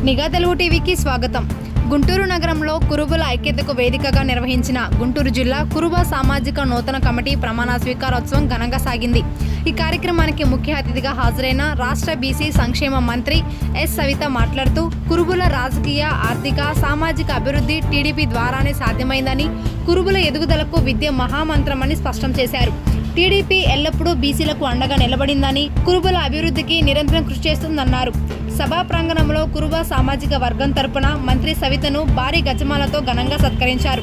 నిఘా తెలుగు టీవీకి స్వాగతం. గుంటూరు నగరంలో కురుబుల ఐక్యతకు వేదికగా నిర్వహించిన గుంటూరు జిల్లా కురుబ సామాజిక నూతన కమిటీ ప్రమాణ స్వీకారోత్సవం ఘనంగా సాగింది. ఈ కార్యక్రమానికి ముఖ్య అతిథిగా హాజరైన రాష్ట్ర బీసీ సంక్షేమ మంత్రి ఎస్ సవిత మాట్లాడుతూ కురుబుల రాజకీయ, ఆర్థిక, సామాజిక అభివృద్ధి టీడీపీ ద్వారానే సాధ్యమైందని, కురుబుల ఎదుగుదలకు విద్య మహామంత్రమని స్పష్టం చేశారు. టీడీపీ ఎల్లప్పుడూ బీసీలకు అండగా నిలబడిందని, కురుబుల అభివృద్ధికి నిరంతరం కృషి చేస్తుందన్నారు. సభా ప్రాంగణంలో కురుబ సామాజిక వర్గం తరపున మంత్రి సవితను భారీ గజమాలతో ఘనంగా సత్కరించారు.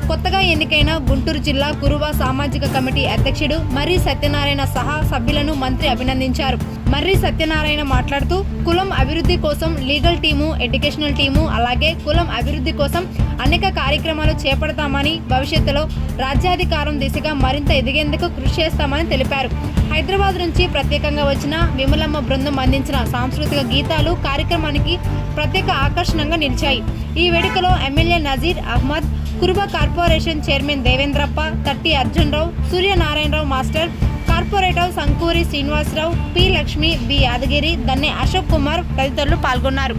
కొత్తగా ఎన్నికైన గుంటూరు జిల్లా కురుబ సామాజిక కమిటీ అధ్యక్షుడు మర్రి సత్యనారాయణ సహా సభ్యులను మంత్రి అభినందించారు. మర్రి సత్యనారాయణ మాట్లాడుతూ కులం అభివృద్ధి కోసం లీగల్ టీము, ఎడ్యుకేషనల్ టీము, అలాగే కులం అభివృద్ధి కోసం అనేక కార్యక్రమాలు చేపడతామని, భవిష్యత్తులో రాజ్యాధికారం దిశగా మరింత ఎదిగేందుకు కృషి చేస్తామని తెలిపారు. హైదరాబాద్ నుంచి ప్రత్యేకంగా వచ్చిన విమలమ్మ బృందం అందించిన సాంస్కృతిక గీతాలు కార్యక్రమానికి ప్రత్యేక ఆకర్షణగా నిలిచాయి. ఈ వేడుకలో MLA Nazeer Ahmed, Kuruba corporation chairman Devendrappa, Tatti Arjun Rao, Suryanarayana Rao master, corporator Sankuri Srinivasa Rao, P Lakshmi, B Yadagiri, Danne Ashok Kumar తదితరులు పాల్గొన్నారు.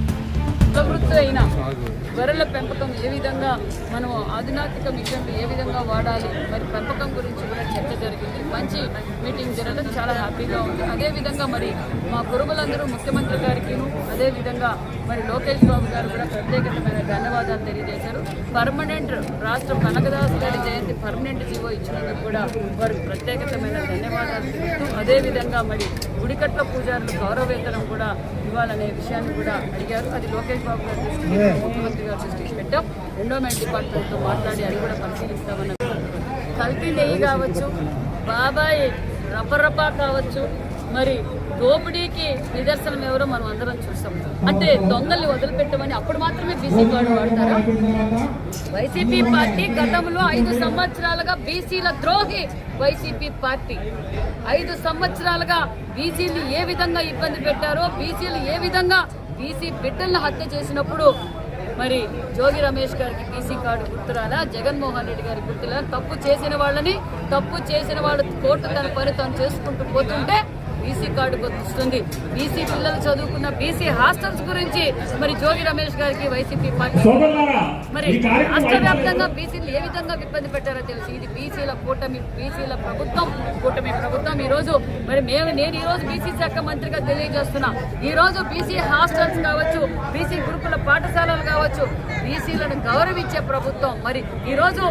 గొర్రెల పెంపకం ఏ విధంగా మనం ఆధునాతిక మిషన్లు ఏ విధంగా వాడాలి, మరి పెంపకం గురించి కూడా చర్చ జరిగింది. మంచి మీటింగ్ జరగడం చాలా హ్యాపీగా ఉంది. అదేవిధంగా మరి మా కురుబులందరూ ముఖ్యమంత్రి గారికి, అదేవిధంగా మరి లోకేష్ బాబు గారు కూడా ప్రత్యేకమైన ధన్యవాదాలు తెలియజేశారు. పర్మనెంట్ రాష్ట్ర కనకదాస్ గారి జయంతి పర్మనెంట్ జీవో ఇచ్చినందుకు కూడా వారికి ప్రత్యేకమైన ధన్యవాదాలు తెలుపుతూ, అదేవిధంగా మరి గుడికట్ల పూజారులు గౌరవవేతనం కూడా ఇవ్వాలనే విషయాన్ని కూడా అడిగారు. అది లోకేష్ బాబు గారు ముఖ్యమంత్రి గారు దృష్టికి పెట్టాం. ఎండోమెంట్ డిపార్ట్మెంట్తో మాట్లాడి అది కూడా పరిశీలిస్తామన్న. కల్తీ నెయ్యి కావచ్చు, బాబాయ్ రపరపా కావచ్చు, మరి దోపిడీకి నిదర్శనం ఎవరో మనం అందరం చూస్తాం. అంటే దొంగల్ని వదిలిపెట్టమని అప్పుడు మాత్రమే బీసీ కార్డు వాడతారా? వైసీపీ పార్టీ గతంలో 5 సంవత్సరాలుగా బీసీల ద్రోహి వైసీపీ పార్టీ 5 సంవత్సరాలుగా బీసీలు ఏ విధంగా ఇబ్బంది పెట్టారో, బీసీలు ఏ విధంగా బీసీ బిడ్డలను హత్య చేసినప్పుడు మరి జోగి రమేష్ గారికి బీసీ కార్డు గుర్తురాలా, జగన్మోహన్ రెడ్డి గారి గుర్తురా? తప్పు చేసిన వాళ్ళు కోర్టు తన పని తాను చేసుకుంటూ పోతుంటే బీసీ కార్డు గుర్తిస్తుంది. బీసీ పిల్లలు చదువుకున్న బీసీ హాస్టల్స్ గురించి మరి జోగి రమేష్ గారికి వైసీపీ పార్టీ మరి రాష్ట్ర వ్యాప్తంగా బీసీలు ఏ విధంగా ఇబ్బంది పెట్టారో తెలుసు. ఇది బీసీల కూటమి, బీసీల ప్రభుత్వం, కూటమి ప్రభుత్వం. ఈ రోజు మరి నేను ఈ రోజు బీసీ శాఖ మంత్రిగా తెలియజేస్తున్నా, ఈ రోజు బీసీ హాస్టల్స్ కావచ్చు, బీసీ గురుకుల పాఠశాలలు కావచ్చు, బీసీలను గౌరవించే ప్రభుత్వం. మరి ఈ రోజు